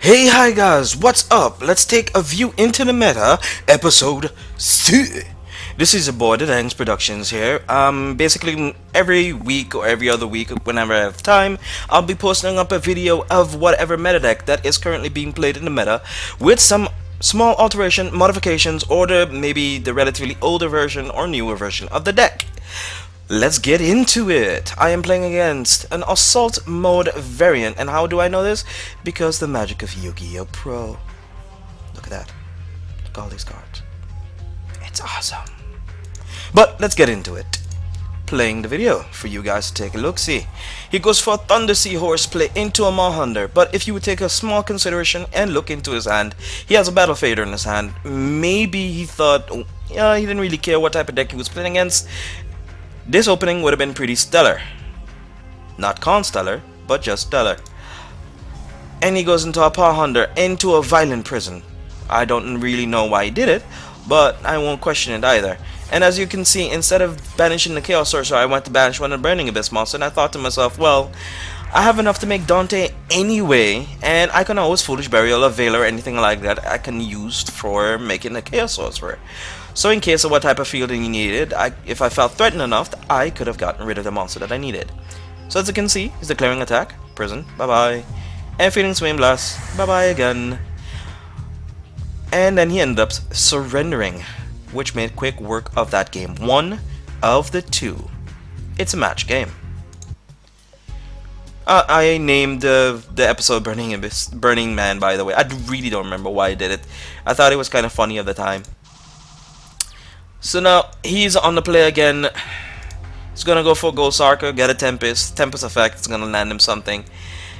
Hey, hi guys, what's up? Let's take a view into the meta, episode 2. This is your boy, the Dangs Productions here. Basically, every week or every other week, whenever I have time, I'll be posting up a video of whatever meta deck that is currently being played in the meta with some small alteration, modifications, or maybe the relatively older version or newer version of the deck. Let's get into it. I am playing against an Assault Mode variant, and how do I know this? Because the magic of Yu-Gi-Oh! Pro. Look at that. Look at all these cards. It's awesome. But let's get into it. Playing the video for you guys to take a look-see. He goes for a Thunder Sea Horseplay into a Mahunter, but if you would take a small consideration and look into his hand, he has a Battle Fader in his hand. Maybe he thought, yeah, he didn't really care what type of deck he was playing against. This opening would have been pretty stellar. Not con-stellar, but just stellar. And he goes into a Paw Hunter, into a Violent Prison. I don't really know why he did it, but I won't question it either. And as you can see, instead of banishing the Chaos Sorcerer, I went to banish one of the Burning Abyss monster, and I thought to myself, well, I have enough to make Dante anyway, and I can always Foolish Burial, a Veil, or anything like that I can use for making a Chaos Sorcerer. So in case of what type of fielding you needed, if I felt threatened enough, I could have gotten rid of the monster that I needed. So as you can see, he's declaring attack, prison, bye-bye, and feeling Swing Blast, bye-bye again. And then he ended up surrendering, which made quick work of that game. One of the two. It's a match game. I named the episode Burning Man, by the way. I really don't remember why I did it. I thought it was kind of funny at the time. So now he's on the play again. He's gonna go for Ghost Archer, get a Tempest effect. It's gonna land him something,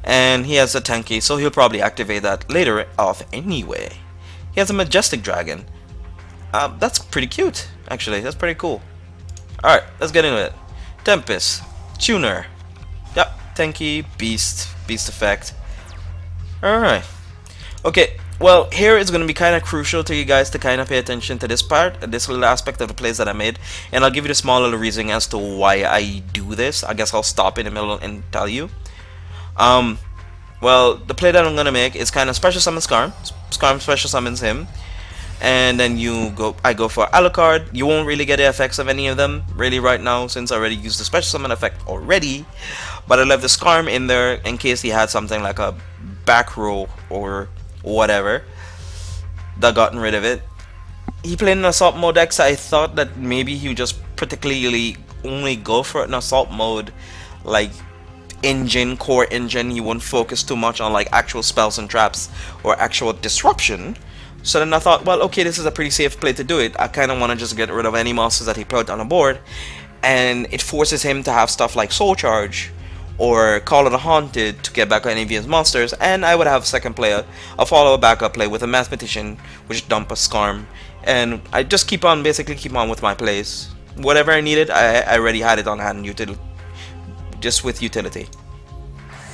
and he has a Tenki, so he'll probably activate that later off anyway. He has a Majestic Dragon. That's pretty cute, actually. That's pretty cool. All right, let's get into it. Tempest, Tuner. Yep, Tenki, Beast effect. All right. Okay. Well, here is going to be kind of crucial to you guys to kind of pay attention to this part, this little aspect of the plays that I made, and I'll give you the small little reason as to why I do this. I guess I'll stop in the middle and tell you. Well, the play that I'm going to make is kind of special summon Skarm. Skarm special summons him, and then I go for Alucard. You won't really get the effects of any of them really right now since I already used the special summon effect already, but I left the Skarm in there in case he had something like a back row or whatever that gotten rid of it. He played an assault mode deck, so I thought that maybe he would just particularly only go for an assault mode like core engine. He wouldn't focus too much on like actual spells and traps or actual disruption. So then I thought, well, okay, this is a pretty safe play to do it. I kind of want to just get rid of any monsters that he put on the board, and it forces him to have stuff like Soul Charge or Call of the Haunted to get back on any of his monsters, and I would have a second player, a follow backup play with a Mathematician, which dump a Skarm, and I just basically keep on with my plays. Whatever I needed, I already had it on hand, just with utility.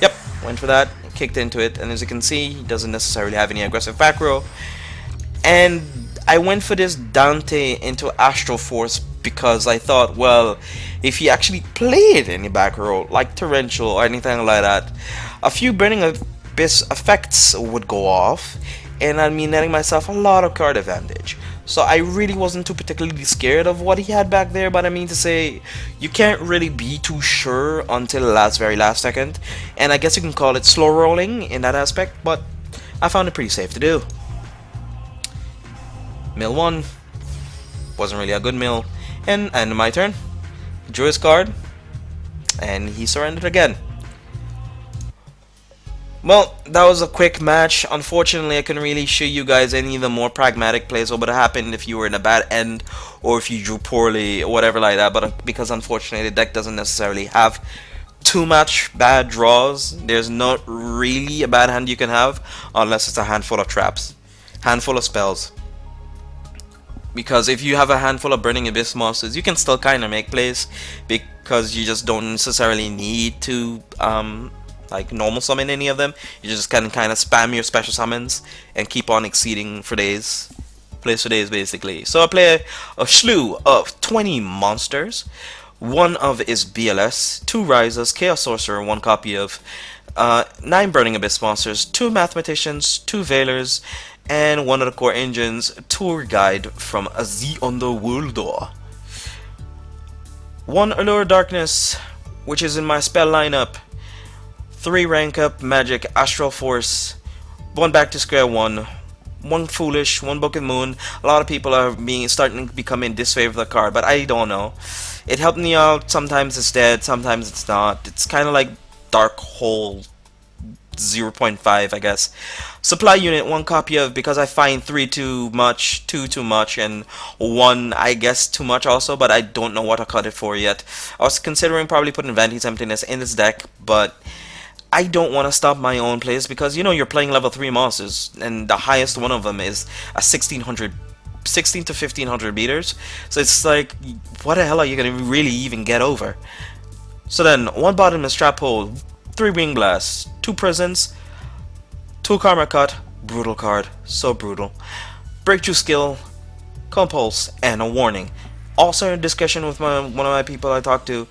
Yep, went for that, kicked into it, and as you can see, he doesn't necessarily have any aggressive back row, and I went for this Dante into Astral Force because I thought, well, if he actually played any back row, like Torrential or anything like that, a few Burning Abyss effects would go off, and I'd be netting myself a lot of card advantage. So I really wasn't too particularly scared of what he had back there, but I mean to say, you can't really be too sure until the very last second, and I guess you can call it slow rolling in that aspect, but I found it pretty safe to do. Mill 1 wasn't really a good mill, and my turn. Drew his card, and he surrendered again. Well, that was a quick match. Unfortunately, I couldn't really show you guys any of the more pragmatic plays what would have happened if you were in a bad end or if you drew poorly or whatever like that, but because unfortunately the deck doesn't necessarily have too much bad draws, there's not really a bad hand you can have unless it's a handful of traps, handful of spells. Because if you have a handful of Burning Abyss monsters, you can still kind of make plays because you just don't necessarily need to like normal summon any of them. You just can kind of spam your special summons and keep on exceeding for days. Plays for days basically. So I play a slew of 20 monsters. One of is BLS, 2 Risers, Chaos Sorcerer, 1 copy of 9 Burning Abyss monsters, 2 Mathematicians, 2 Veilers, and 1 of the core engines, tour guide from the Underworld. 1 Allure Darkness, which is in my spell lineup, 3 rank up Magic Astral Force, 1 Back to Square 1, 1 Foolish, 1 Book of Moon. A lot of people are starting to become in disfavor of the card, but I don't know. It helped me out. Sometimes it's dead, sometimes it's not. It's kind of like Dark Hole 0.5, I guess. Supply unit, 1 copy of, because I find 3 too much, 2 too much, and 1 I guess too much also, but I don't know what to cut it for yet. I was considering probably putting Vanty's Emptiness in this deck, but I don't want to stop my own plays because you know you're playing level 3 monsters, and the highest one of them is a 16 to 1500 meters. So it's like, what the hell are you going to really even get over? So then, 1 Bottomless Trap Hole, 3 Wing Blasts, 2 Prisons, 2 Karma Cut, brutal card, so brutal. Breakthrough Skill, Compulse, and a Warning. Also in discussion with one of my people I talked to,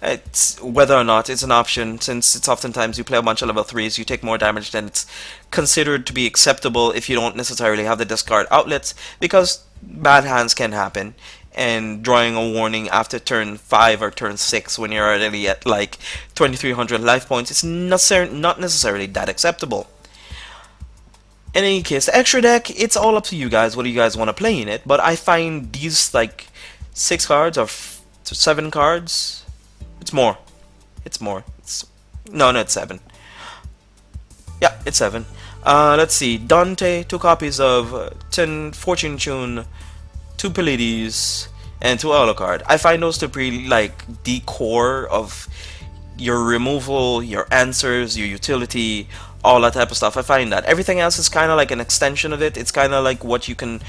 it's whether or not it's an option, since it's oftentimes you play a bunch of level 3s, you take more damage than it's considered to be acceptable if you don't necessarily have the discard outlets, because bad hands can happen, and drawing a warning after turn 5 or turn 6 when you're already at like 2300 life points is not necessarily that acceptable. In any case, the extra deck, it's all up to you guys whether you guys want to play in it, but I find these like 6 cards or 7 cards. It's more. It's more. No, it's 7. Yeah, it's 7. Let's see. Dante, 2 copies of 10 Fortune Tune, 2 Pleiades, and 2 Alucard. I find those to be like the core of your removal, your answers, your utility, all that type of stuff. I find that everything else is kind of like an extension of it. It's kind of like what you can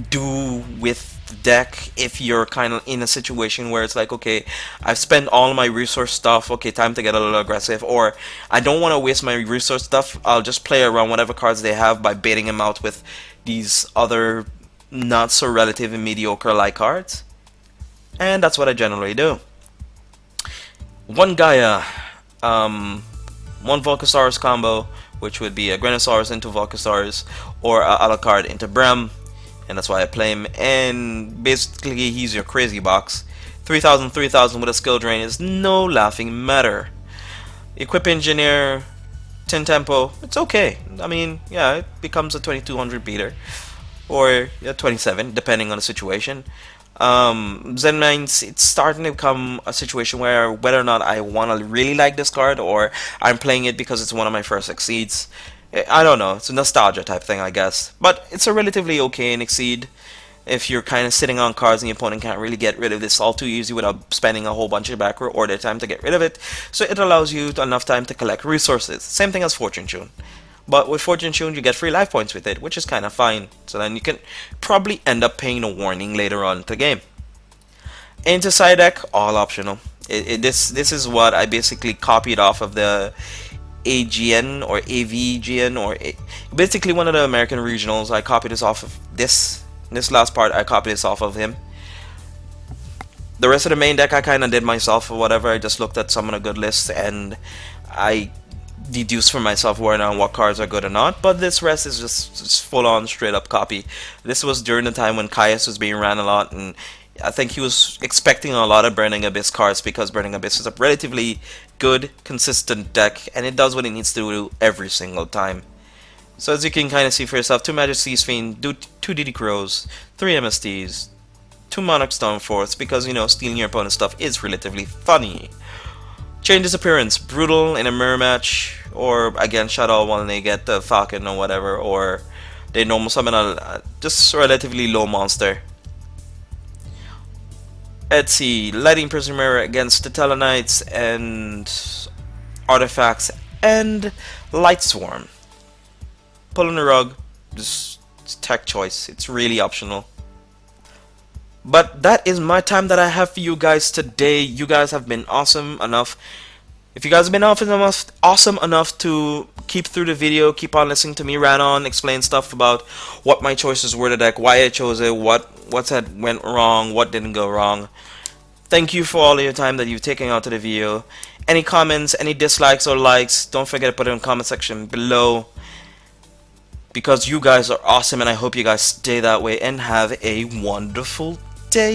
do with the deck if you're kind of in a situation where it's like, okay, I've spent all my resource stuff, okay, time to get a little aggressive, or I don't want to waste my resource stuff, I'll just play around whatever cards they have by baiting them out with these other not so relative and mediocre like cards. And that's what I generally do. 1 Gaia, 1 Volcasaurus combo, which would be a Grenosaurus into Volcasaurus, or a Alucard into Brem, and that's why I play him. And basically he's your crazy box. 3000 with a skill drain is no laughing matter. Equip Engineer, 10 tempo, it's okay. I mean, yeah, it becomes a 2200 beater, or 27 depending on the situation. Zen Mines, it's starting to become a situation where whether or not I want to really like this card or I'm playing it because it's one of my first Exceeds. I don't know, it's a nostalgia type thing, I guess. But it's a relatively okay in Exceed if you're kind of sitting on cards and your opponent can't really get rid of this all too easy without spending a whole bunch of back or their time to get rid of it. So it allows you enough time to collect resources. Same thing as Fortune Tune. But with Fortune Tune, you get free life points with it, which is kind of fine. So then you can probably end up paying a warning later on to the game. Into side deck, all optional. This is what I basically copied off of the AGN or AVGN or basically one of the American regionals. I copied this off of this last part. I copied this off of him. The rest of the main deck I kind of did myself or whatever. I just looked at some of the good lists and I deduce for myself where and what cards are good or not, but this rest is just full on straight up copy. This was during the time when Caius was being ran a lot, and I think he was expecting a lot of Burning Abyss cards because Burning Abyss is a relatively good, consistent deck, and it does what it needs to do every single time. So as you can kind of see for yourself, 2 Magic Seas Fiend, 2 DD Crows, 3 MSTs, 2 Monarch Stormforce, because you know stealing your opponent's stuff is relatively funny. Chain Disappearance, brutal in a mirror match, or again Shadow when they get the Falcon or whatever, or they normal summon a just relatively low monster. Let's see, Lighting Prism Mirror against the Tellarknights and Artifacts and Light Swarm. Pulling the rug, just tech choice, it's really optional. But that is my time that I have for you guys today. You guys have been awesome enough. If you guys have been awesome enough to keep through the video, keep on listening to me rant on, explain stuff about what my choices were to deck, why I chose it, what went wrong, what didn't go wrong. Thank you for all of your time that you've taken out to the video. Any comments, any dislikes or likes, don't forget to put it in the comment section below, because you guys are awesome and I hope you guys stay that way and have a wonderful day.